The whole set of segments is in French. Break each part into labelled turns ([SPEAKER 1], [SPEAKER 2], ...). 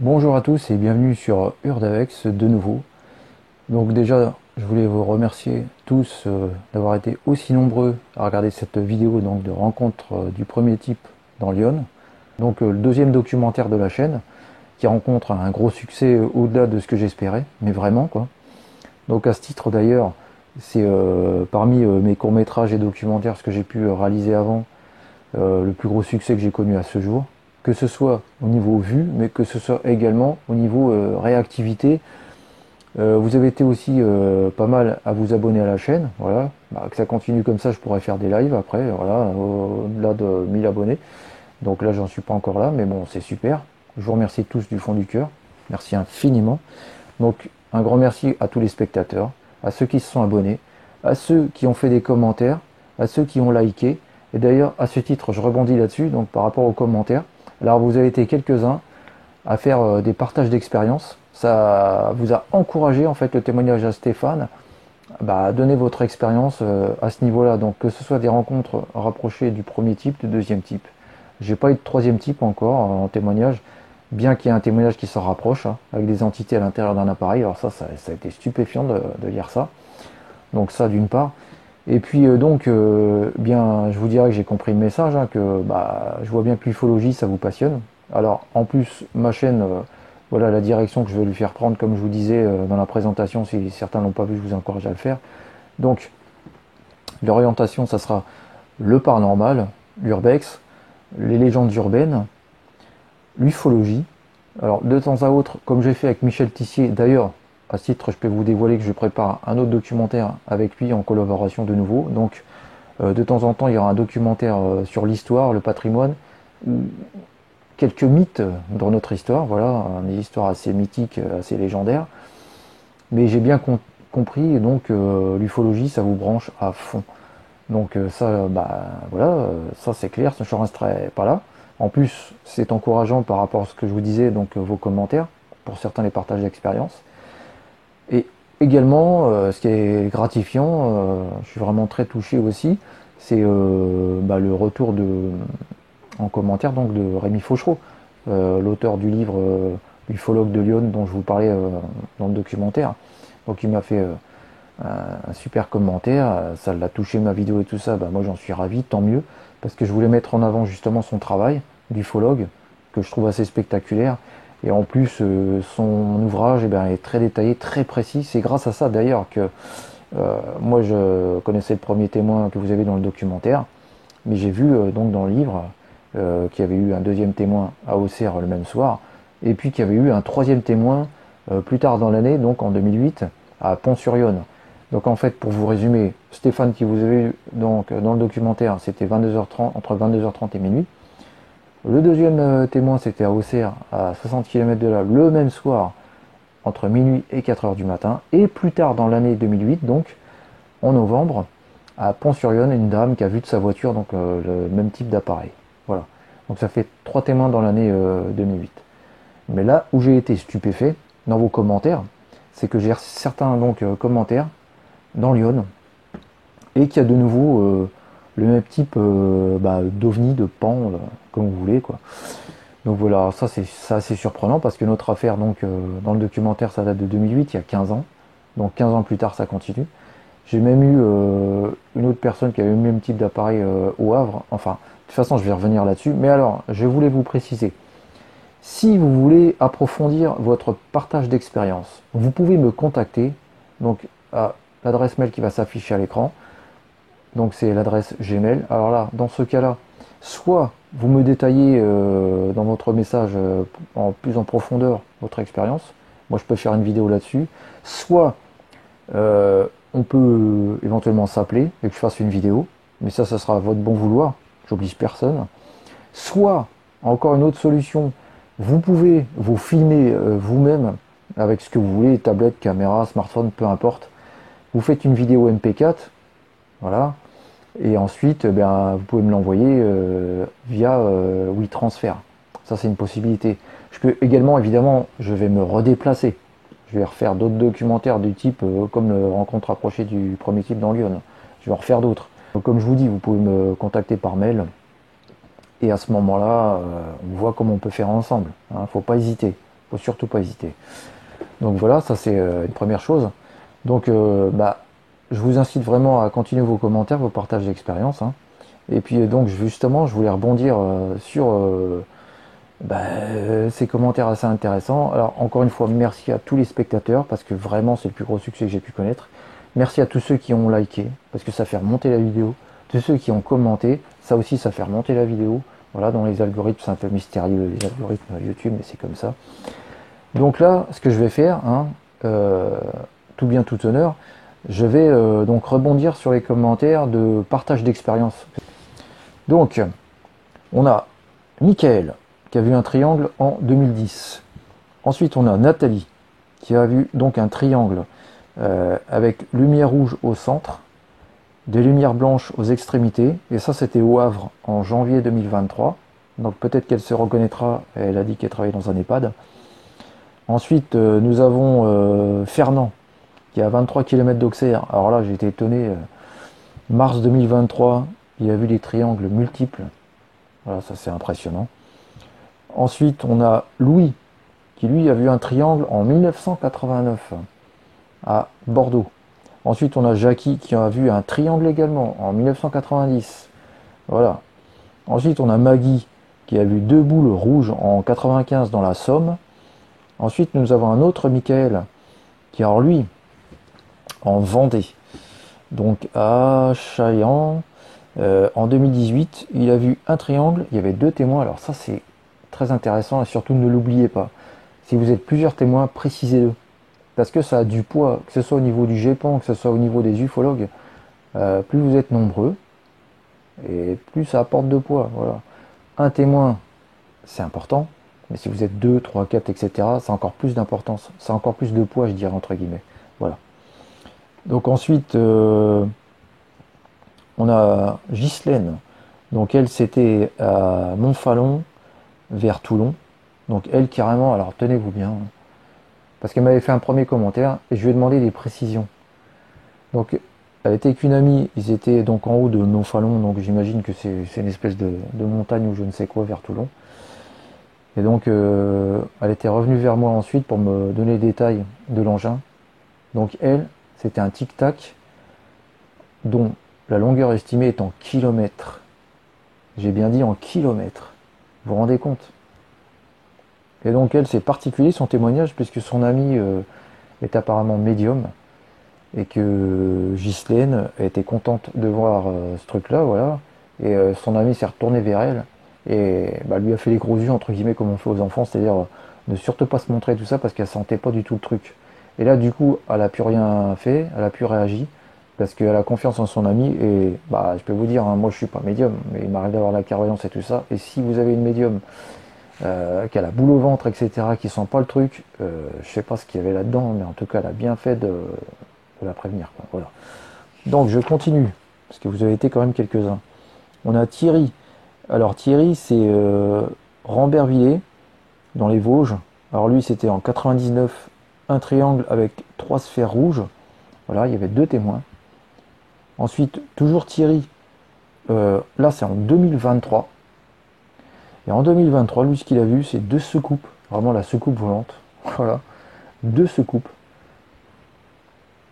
[SPEAKER 1] Bonjour à tous et bienvenue sur Urdavex de nouveau. Donc déjà, je voulais vous remercier tous d'avoir été aussi nombreux à regarder cette vidéo donc, de rencontre du premier type dans Lyon. Donc le deuxième documentaire de la chaîne qui rencontre un gros succès au-delà de ce que j'espérais, mais vraiment quoi. Donc à ce titre d'ailleurs, c'est parmi mes courts-métrages et documentaires ce que j'ai pu réaliser avant, le plus gros succès que j'ai connu à ce jour, que ce soit au niveau vue, mais que ce soit également au niveau réactivité. Vous avez été aussi pas mal à vous abonner à la chaîne, voilà. Bah, que ça continue comme ça, je pourrais faire des lives après, voilà, au-delà de 1000 abonnés. Donc là, j'en suis pas encore là, mais bon, c'est super. Je vous remercie tous du fond du cœur. Merci infiniment. Donc, un grand merci à tous les spectateurs, à ceux qui se sont abonnés, à ceux qui ont fait des commentaires, à ceux qui ont liké. Et d'ailleurs, à ce titre, je rebondis là-dessus, donc par rapport aux commentaires. Alors, vous avez été quelques-uns à faire des partages d'expérience. Ça vous a encouragé, en fait, le témoignage à Stéphane, à donner votre expérience à ce niveau-là. Donc, que ce soit des rencontres rapprochées du premier type, du deuxième type. J'ai pas eu de troisième type encore en témoignage, bien qu'il y ait un témoignage qui s'en rapproche, hein, avec des entités à l'intérieur d'un appareil. Alors ça a été stupéfiant de lire ça. Donc ça d'une part. Et puis bien, je vous dirais que j'ai compris le message, hein, que je vois bien que l'ufologie, ça vous passionne. Alors en plus, ma chaîne, voilà la direction que je vais lui faire prendre, comme je vous disais dans la présentation, si certains l'ont pas vu, je vous encourage à le faire. Donc l'orientation, ça sera le paranormal, l'urbex, les légendes urbaines, l'ufologie. Alors de temps à autre, comme j'ai fait avec Michel Tissier, d'ailleurs, à ce titre, je peux vous dévoiler que je prépare un autre documentaire avec lui en collaboration de nouveau. Donc de temps en temps, il y aura un documentaire sur l'histoire, le patrimoine, quelques mythes dans notre histoire, voilà, des histoires assez mythiques, assez légendaires. Mais j'ai bien compris, donc l'ufologie, ça vous branche à fond. Donc ça, voilà, ça c'est clair, je ne resterai pas là. En plus, c'est encourageant par rapport à ce que je vous disais, donc vos commentaires, pour certains les partages d'expérience. Et également, ce qui est gratifiant, je suis vraiment très touché aussi, c'est le retour en commentaire donc, de Rémi Fauchereau, l'auteur du livre L'ufologue de Lyon dont je vous parlais dans le documentaire. Donc il m'a fait un super commentaire, ça l'a touché ma vidéo et tout ça, moi j'en suis ravi, tant mieux, parce que je voulais mettre en avant justement son travail d'ufologue, que je trouve assez spectaculaire, et en plus son ouvrage est très détaillé, très précis, c'est grâce à ça d'ailleurs que moi je connaissais le premier témoin que vous avez dans le documentaire, mais j'ai vu donc dans le livre qu'il y avait eu un deuxième témoin à Auxerre le même soir, et puis qu'il y avait eu un troisième témoin plus tard dans l'année, donc en 2008, à Pont-sur-Yonne. Donc en fait, pour vous résumer, Stéphane qui vous avez eu donc, dans le documentaire, c'était 22h30, entre 22h30 et minuit. Le deuxième témoin, c'était à Auxerre, à 60 km de là, le même soir, entre minuit et 4h du matin. Et plus tard dans l'année 2008, donc en novembre, à Pont-sur-Yonne, une dame qui a vu de sa voiture donc, le même type d'appareil. Voilà. Donc ça fait 3 témoins dans l'année 2008. Mais là où j'ai été stupéfait, dans vos commentaires, c'est que j'ai certains donc, commentaires dans Lyon et qu'il y a de nouveau le même type d'ovni, de pan, comme vous voulez quoi. Donc voilà, ça c'est assez surprenant parce que notre affaire donc dans le documentaire ça date de 2008, il y a 15 ans. Donc 15 ans plus tard ça continue. J'ai même eu une autre personne qui avait eu le même type d'appareil au Havre. Enfin, de toute façon je vais revenir là-dessus. Mais alors, je voulais vous préciser, si vous voulez approfondir votre partage d'expérience, vous pouvez me contacter donc à l'adresse mail qui va s'afficher à l'écran. Donc c'est l'adresse Gmail. Alors là, dans ce cas-là, soit vous me détaillez dans votre message plus en profondeur votre expérience. Moi, je peux faire une vidéo là-dessus. Soit on peut éventuellement s'appeler et que je fasse une vidéo. Mais ça sera à votre bon vouloir. J'oblige personne. Soit, encore une autre solution, vous pouvez vous filmer vous-même avec ce que vous voulez, tablette, caméra, smartphone, peu importe. Vous faites une vidéo MP4, voilà, et ensuite vous pouvez me l'envoyer via WeTransfer. Ça c'est une possibilité. Je peux également, évidemment, je vais me redéplacer. Je vais refaire d'autres documentaires du type comme le rencontre rapprochée du premier type dans Lyon. Je vais en refaire d'autres. Donc, comme je vous dis, vous pouvez me contacter par mail. Et à ce moment-là, on voit comment on peut faire ensemble. Hein, faut pas hésiter. faut surtout pas hésiter. Donc voilà, ça c'est une première chose. Donc je vous incite vraiment à continuer vos commentaires, vos partages d'expérience, hein. Et puis donc justement, je voulais rebondir sur ces commentaires assez intéressants. Alors encore une fois, merci à tous les spectateurs, parce que vraiment c'est le plus gros succès que j'ai pu connaître. Merci à tous ceux qui ont liké, parce que ça fait remonter la vidéo. Tous ceux qui ont commenté, ça aussi ça fait remonter la vidéo. Voilà, dans les algorithmes, c'est un peu mystérieux, les algorithmes YouTube, mais c'est comme ça. Donc là, ce que je vais faire, hein, tout bien tout honneur, je vais donc rebondir sur les commentaires de partage d'expérience. Donc, on a Michael qui a vu un triangle en 2010. Ensuite, on a Nathalie qui a vu donc un triangle avec lumière rouge au centre, des lumières blanches aux extrémités. Et ça, c'était au Havre en janvier 2023. Donc peut-être qu'elle se reconnaîtra. Elle a dit qu'elle travaillait dans un EHPAD. Ensuite, nous avons Fernand qui est à 23 km d'Auxerre. Alors là, j'ai été étonné. Mars 2023, il a vu des triangles multiples. Voilà, ça c'est impressionnant. Ensuite, on a Louis, qui lui a vu un triangle en 1989 à Bordeaux. Ensuite, on a Jackie qui a vu un triangle également en 1990. Voilà. Ensuite, on a Maggie qui a vu deux boules rouges en 95 dans la Somme. Ensuite, nous avons un autre Michael qui, alors lui, en Vendée, donc à Chaillan, en 2018, il a vu un triangle, il y avait deux témoins. Alors ça, c'est très intéressant, et surtout ne l'oubliez pas. Si vous êtes plusieurs témoins, précisez-le. Parce que ça a du poids, que ce soit au niveau du GEPAN, que ce soit au niveau des ufologues. Plus vous êtes nombreux, et plus ça apporte de poids. Voilà. Un témoin, c'est important, mais si vous êtes 2, 3, 4, etc., c'est encore plus d'importance. C'est encore plus de poids, je dirais, entre guillemets. Voilà. Donc ensuite, on a Ghislaine. Donc elle, c'était à Montfalon, vers Toulon. Donc elle, carrément, alors tenez-vous bien, parce qu'elle m'avait fait un premier commentaire, et je lui ai demandé des précisions. Donc elle était avec une amie, ils étaient donc en haut de Montfalon, donc j'imagine que c'est une espèce de montagne ou je ne sais quoi vers Toulon. Et donc elle était revenue vers moi ensuite pour me donner les détails de l'engin. Donc elle, c'était un tic-tac dont la longueur estimée est en kilomètres. J'ai bien dit en kilomètres. Vous vous rendez compte? Et donc elle, c'est particulier son témoignage, puisque son ami est apparemment médium, et que Ghislaine était contente de voir ce truc-là, voilà. Et son ami s'est retourné vers elle, et lui a fait les gros yeux, entre guillemets, comme on fait aux enfants, c'est-à-dire ne surtout pas se montrer, tout ça, parce qu'elle sentait pas du tout le truc. Et là, du coup, elle a plus rien fait, elle a plus réagi, parce qu'elle a confiance en son ami, et je peux vous dire, hein, moi je suis pas médium, mais il m'arrive d'avoir la clairvoyance et tout ça, et si vous avez une médium qui a la boule au ventre, etc., qui sent pas le truc, je sais pas ce qu'il y avait là-dedans, mais en tout cas, elle a bien fait de la prévenir, quoi. Voilà. Donc, je continue, parce que vous avez été quand même quelques-uns. On a Thierry. Alors, Thierry, c'est Rambervillers, dans les Vosges. Alors, lui, c'était en 99, un triangle avec 3 sphères rouges. Voilà, il y avait 2 témoins. Ensuite, toujours Thierry. Là, c'est en 2023. Et en 2023, lui, ce qu'il a vu, c'est 2 soucoupes. Vraiment la soucoupe volante. Voilà. 2 soucoupes.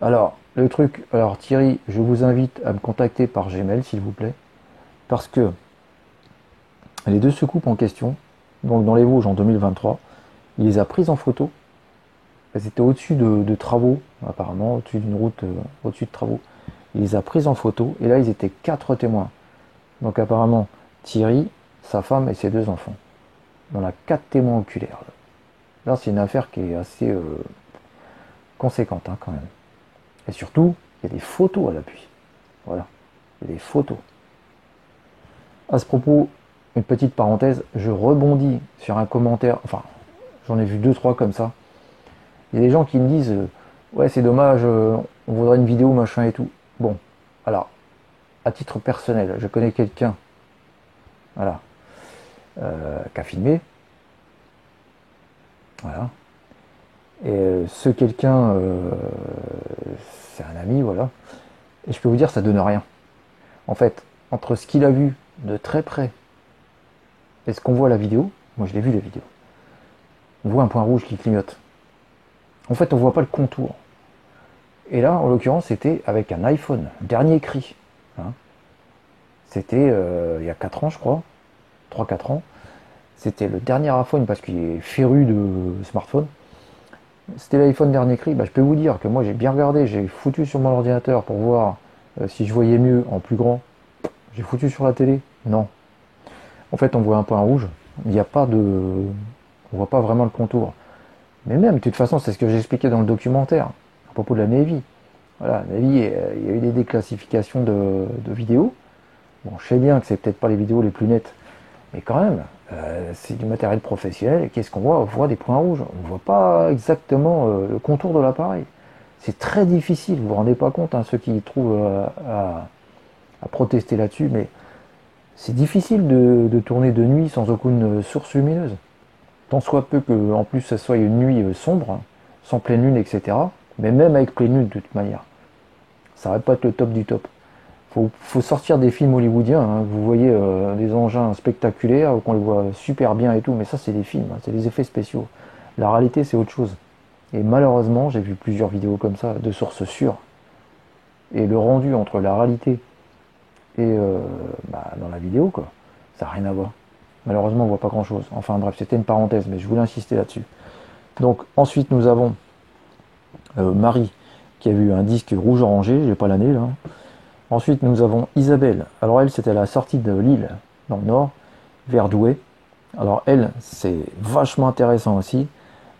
[SPEAKER 1] Alors, le truc... Alors, Thierry, je vous invite à me contacter par Gmail, s'il vous plaît. Parce que les 2 soucoupes en question, donc dans les Vosges en 2023, il les a prises en photo. Elles étaient au-dessus de travaux, apparemment, au-dessus d'une route, au-dessus de travaux. Il les a prises en photo. Et là, ils étaient 4 témoins. Donc, apparemment, Thierry, sa femme et ses 2 enfants. On a 4 témoins oculaires. Là, c'est une affaire qui est assez conséquente, hein, quand même. Et surtout, il y a des photos à l'appui. Voilà, il y a des photos. À ce propos, une petite parenthèse, je rebondis sur un commentaire, enfin, j'en ai vu 2-3 comme ça. Il y a des gens qui me disent ouais, c'est dommage, on voudrait une vidéo, machin et tout. Bon, alors, à titre personnel, je connais quelqu'un, voilà, qui a filmé. Voilà. Et ce quelqu'un, c'est un ami, voilà. Et je peux vous dire, ça donne rien. En fait, entre ce qu'il a vu de très près et ce qu'on voit à la vidéo, moi je l'ai vu la vidéo, on voit un point rouge qui clignote. En fait, on voit pas le contour. Et là, en l'occurrence, c'était avec un iPhone, dernier cri. Hein. C'était il y a 4 ans, je crois, 3-4 ans. C'était le dernier iPhone parce qu'il est féru de smartphone. C'était l'iPhone dernier cri. Bah, je peux vous dire que moi, j'ai bien regardé, j'ai foutu sur mon ordinateur pour voir si je voyais mieux en plus grand. J'ai foutu sur la télé. Non. En fait, on voit un point rouge. Il n'y a pas de... On voit pas vraiment le contour. Mais même, de toute façon, c'est ce que j'expliquais dans le documentaire à propos de la Navy. Voilà, Navy, il y a eu des déclassifications de vidéos. Bon, je sais bien que c'est peut-être pas les vidéos les plus nettes, mais quand même, c'est du matériel professionnel. Et qu'est-ce qu'on voit? On voit des points rouges. On ne voit pas exactement le contour de l'appareil. C'est très difficile, vous vous rendez pas compte, hein, ceux qui trouvent à protester là-dessus, mais c'est difficile de tourner de nuit sans aucune source lumineuse. Tant soit peu que, en plus, ça soit une nuit sombre, sans pleine lune, etc. Mais même avec pleine lune, de toute manière, ça va pas être le top du top. Faut sortir des films hollywoodiens. Hein. Vous voyez des engins spectaculaires, qu'on les voit super bien et tout, mais ça, c'est des films, hein, c'est des effets spéciaux. La réalité, c'est autre chose. Et malheureusement, j'ai vu plusieurs vidéos comme ça, de sources sûres. Et le rendu entre la réalité et dans la vidéo, quoi, ça n'a rien à voir. Malheureusement, on voit pas grand chose. Enfin bref, c'était une parenthèse, mais je voulais insister là-dessus. Donc ensuite, nous avons Marie qui a vu un disque rouge orangé, j'ai pas l'année là. Ensuite, nous avons Isabelle. Alors elle, c'était à la sortie de l'île, dans le nord, vers Douai. Alors elle, c'est vachement intéressant aussi.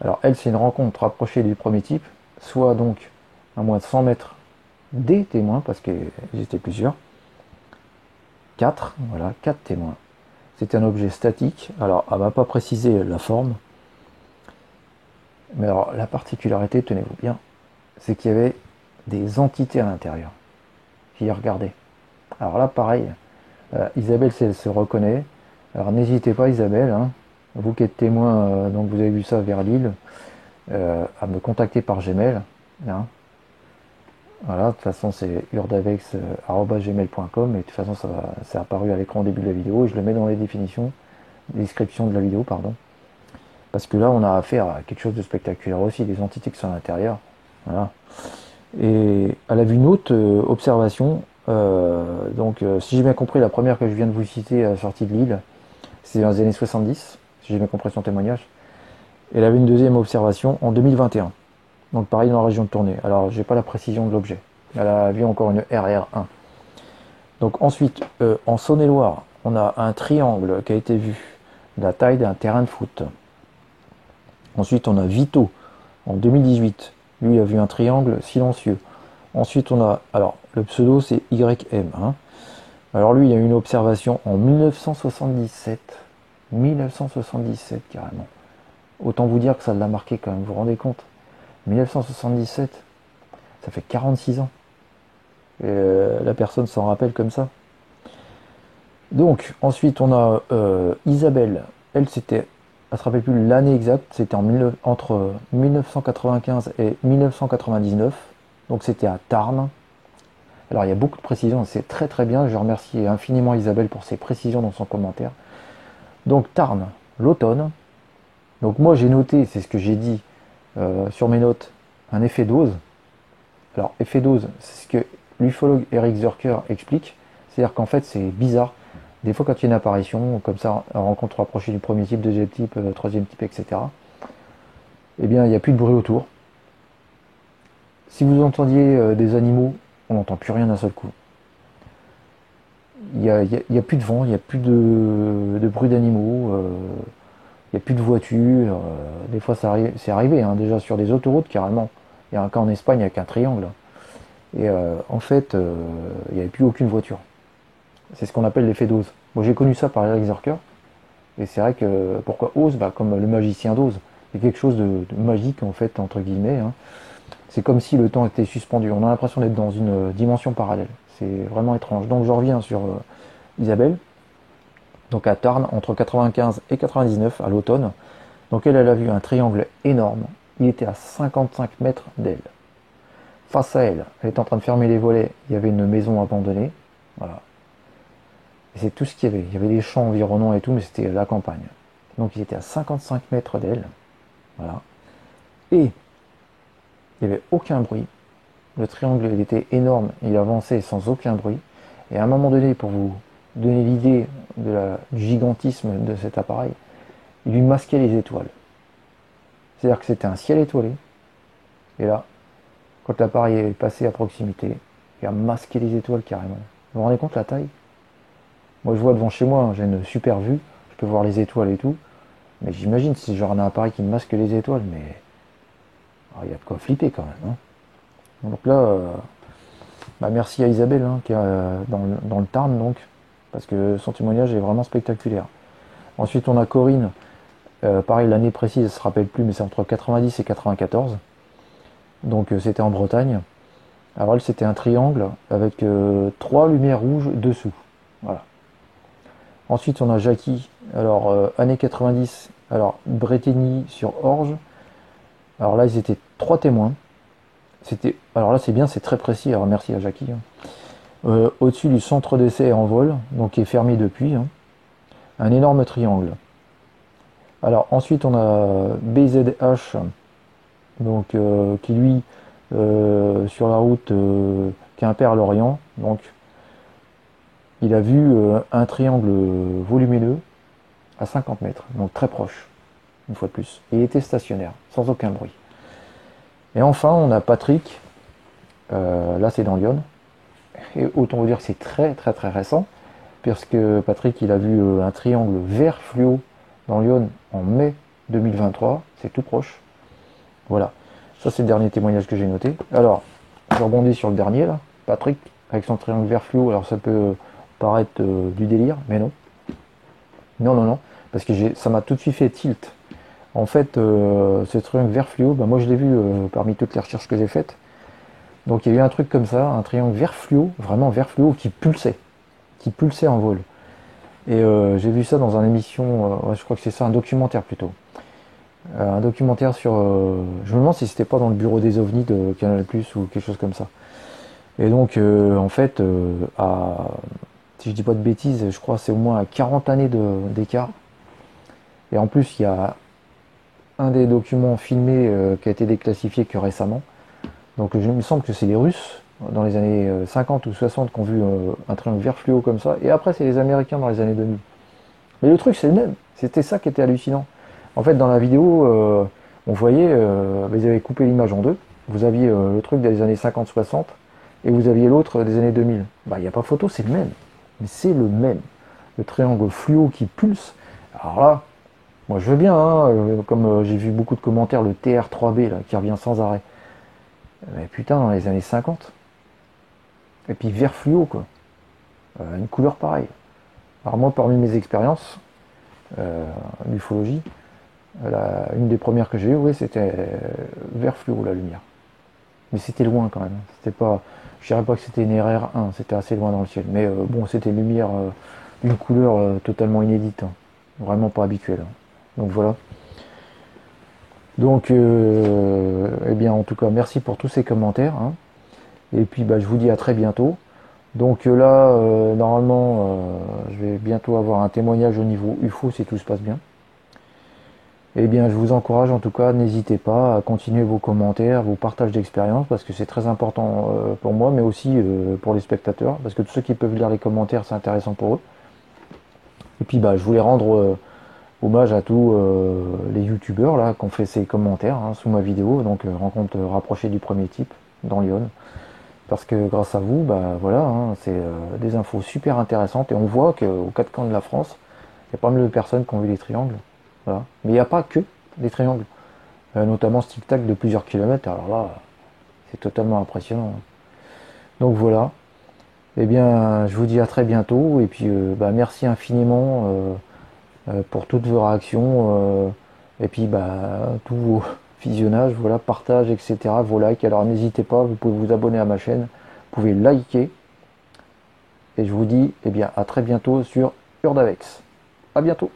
[SPEAKER 1] Alors elle, c'est une rencontre rapprochée du premier type, soit donc à moins de 100 mètres des témoins, parce qu'ils étaient plusieurs. 4, voilà, 4 témoins. C'était un objet statique. Alors, elle ne va pas préciser la forme. Mais alors, la particularité, tenez-vous bien, c'est qu'il y avait des entités à l'intérieur qui y regardaient. Alors là, pareil, Isabelle, si elle se reconnaît, alors n'hésitez pas, Isabelle, hein, vous qui êtes témoin, donc vous avez vu ça vers Lille, à me contacter par Gmail. Hein. Voilà, de toute façon, c'est urdavex@gmail.com, et de toute façon, c'est apparu à l'écran au début de la vidéo, et je le mets dans les définitions, description de la vidéo, pardon. Parce que là, on a affaire à quelque chose de spectaculaire aussi, des entités qui sont à l'intérieur. Voilà. Et elle a vu une autre observation. Si j'ai bien compris, la première que je viens de vous citer à la sortie de l'île, c'est dans les années 70, si j'ai bien compris son témoignage. Elle avait une deuxième observation en 2021. Donc pareil dans la région de Tournai. Alors, j'ai pas la précision de l'objet. Elle a vu encore une RR1. Donc ensuite, en Saône-et-Loire, on a un triangle qui a été vu de la taille d'un terrain de foot. Ensuite, on a Vito, en 2018. Lui, il a vu un triangle silencieux. Ensuite, on a... Alors, le pseudo, c'est YM. Hein. Alors, lui, il a eu une observation en 1977. 1977, carrément. Autant vous dire que ça l'a marqué quand même, vous vous rendez compte? 1977, ça fait 46 ans. Et la personne s'en rappelle comme ça. Donc, ensuite, on a Isabelle. Elle, c'était... Elle ne se rappelle plus l'année exacte, c'était entre 1995 et 1999, donc c'était à Tarn. Alors il y a beaucoup de précisions, c'est très très bien, je remercie infiniment Isabelle pour ses précisions dans son commentaire. Donc Tarn, l'automne, donc moi j'ai noté, c'est ce que j'ai dit sur mes notes, un effet dose. Alors effet dose, c'est ce que l'ufologue Eric Zurker explique, c'est-à-dire qu'en fait c'est bizarre. Des fois, quand il y a une apparition, comme ça, en rencontre rapprochée du premier type, deuxième type, troisième type, etc., eh bien, il n'y a plus de bruit autour. Si vous entendiez des animaux, on n'entend plus rien d'un seul coup. Il n'y a plus de vent, il n'y a plus de bruit d'animaux, il n'y a plus de voitures. Des fois, c'est arrivé, hein, déjà sur des autoroutes, carrément. Il y a un cas en Espagne avec un triangle. Et en fait, il n'y avait plus aucune voiture. C'est ce qu'on appelle l'effet d'Oz. Moi j'ai connu ça par Eric Zurker. Et c'est vrai que pourquoi Oz, comme le magicien d'Oz. C'est quelque chose de magique en fait, entre guillemets. Hein. C'est comme si le temps était suspendu. On a l'impression d'être dans une dimension parallèle. C'est vraiment étrange. Donc je reviens sur Isabelle. Donc à Tarn, entre 95 et 99, à l'automne. Donc elle a vu un triangle énorme. Il était à 55 mètres d'elle. Face à elle, elle était en train de fermer les volets. Il y avait une maison abandonnée. Voilà. Et c'est tout ce qu'il y avait. Il y avait des champs environnants et tout, mais c'était la campagne. Donc il était à 55 mètres d'elle. Voilà. Et il n'y avait aucun bruit. Le triangle, il était énorme, il avançait sans aucun bruit. Et à un moment donné, pour vous donner l'idée du gigantisme de cet appareil, il lui masquait les étoiles. C'est-à-dire que c'était un ciel étoilé. Et là, quand l'appareil est passé à proximité, il a masqué les étoiles carrément. Vous vous rendez compte la taille? Moi je vois devant chez moi, hein, j'ai une super vue, je peux voir les étoiles et tout. Mais j'imagine si c'est genre un appareil qui masque les étoiles, mais il y a de quoi flipper quand même. Hein. Donc là, merci à Isabelle hein, qui est dans le Tarn donc, parce que son témoignage est vraiment spectaculaire. Ensuite on a Corinne, pareil l'année précise, elle se rappelle plus, mais c'est entre 90 et 94. Donc c'était en Bretagne. Alors elle c'était un triangle avec 3 lumières rouges dessous. Voilà. Ensuite on a Jackie, alors années 90, alors Bretigny sur Orge. Alors là ils étaient 3 témoins. Alors là c'est bien, c'est très précis, alors merci à Jackie. Hein. Au-dessus du centre d'essai en vol, donc qui est fermé depuis, hein. Un énorme triangle. Alors ensuite on a BZH, donc qui lui sur la route Quimper-Lorient, donc il a vu un triangle volumineux à 50 mètres, donc très proche, une fois de plus. Et il était stationnaire, sans aucun bruit. Et enfin, on a Patrick, là c'est dans Lyon, et autant vous dire que c'est très très très récent, puisque Patrick il a vu un triangle vert fluo dans Lyon en mai 2023, c'est tout proche. Voilà, ça c'est le dernier témoignage que j'ai noté. Alors, je rebondis sur le dernier là, Patrick, avec son triangle vert fluo, alors ça peut paraître du délire, mais non. Non, non, non, parce que ça m'a tout de suite fait tilt. En fait, ce triangle vert fluo, moi je l'ai vu parmi toutes les recherches que j'ai faites. Donc il y a eu un truc comme ça, un triangle vert fluo, vraiment vert fluo, qui pulsait en vol. Et j'ai vu ça dans une émission, je crois que c'est ça, un documentaire plutôt. Un documentaire sur... je me demande si c'était pas dans le bureau des ovnis de Canal+, ou quelque chose comme ça. Et donc, en fait, si je dis pas de bêtises, je crois que c'est au moins à 40 années d'écart. Et en plus, il y a un des documents filmés qui a été déclassifié que récemment. Donc, il me semble que c'est les Russes, dans les années 50 ou 60, qui ont vu un triangle vert fluo comme ça. Et après, c'est les Américains dans les années 2000. Mais le truc, c'est le même. C'était ça qui était hallucinant. En fait, dans la vidéo, on voyait, ils avaient coupé l'image en deux. Vous aviez le truc des années 50-60 et vous aviez l'autre des années 2000. Il n'y a pas photo, c'est le même. Mais c'est le même. Le triangle fluo qui pulse. Alors là, moi je veux bien, hein, comme j'ai vu beaucoup de commentaires, le TR3B là, qui revient sans arrêt. Mais putain, dans les années 50. Et puis vert fluo, quoi. Une couleur pareille. Alors moi, parmi mes expériences, l'ufologie, une des premières que j'ai eues, oui, c'était vert fluo la lumière. Mais c'était loin quand même. C'était pas, je dirais pas que c'était une RR1, c'était assez loin dans le ciel. Mais bon, c'était une lumière d'une couleur totalement inédite, hein. Vraiment pas habituelle. Hein. Donc voilà. Donc, eh bien, en tout cas, merci pour tous ces commentaires. Hein. Et puis, je vous dis à très bientôt. Donc là, normalement, je vais bientôt avoir un témoignage au niveau UFO si tout se passe bien. Eh bien, je vous encourage en tout cas, n'hésitez pas à continuer vos commentaires, vos partages d'expérience, parce que c'est très important pour moi, mais aussi pour les spectateurs, parce que tous ceux qui peuvent lire les commentaires, c'est intéressant pour eux. Et puis, je voulais rendre hommage à tous les youtubeurs là qui ont fait ces commentaires hein, sous ma vidéo, donc rencontre rapprochée du premier type dans Lyon. Parce que grâce à vous, voilà, hein, c'est des infos super intéressantes et on voit qu'aux quatre coins de la France, il y a pas mal de personnes qui ont vu les triangles. Voilà. Mais il n'y a pas que des triangles, notamment ce tic-tac de plusieurs kilomètres. Alors là, c'est totalement impressionnant. Donc voilà. Eh bien, je vous dis à très bientôt et puis merci infiniment pour toutes vos réactions et puis tous vos visionnages, voilà, partage, etc., vos likes. Alors n'hésitez pas, vous pouvez vous abonner à ma chaîne, vous pouvez liker. Et je vous dis à très bientôt sur Urdavex. À bientôt.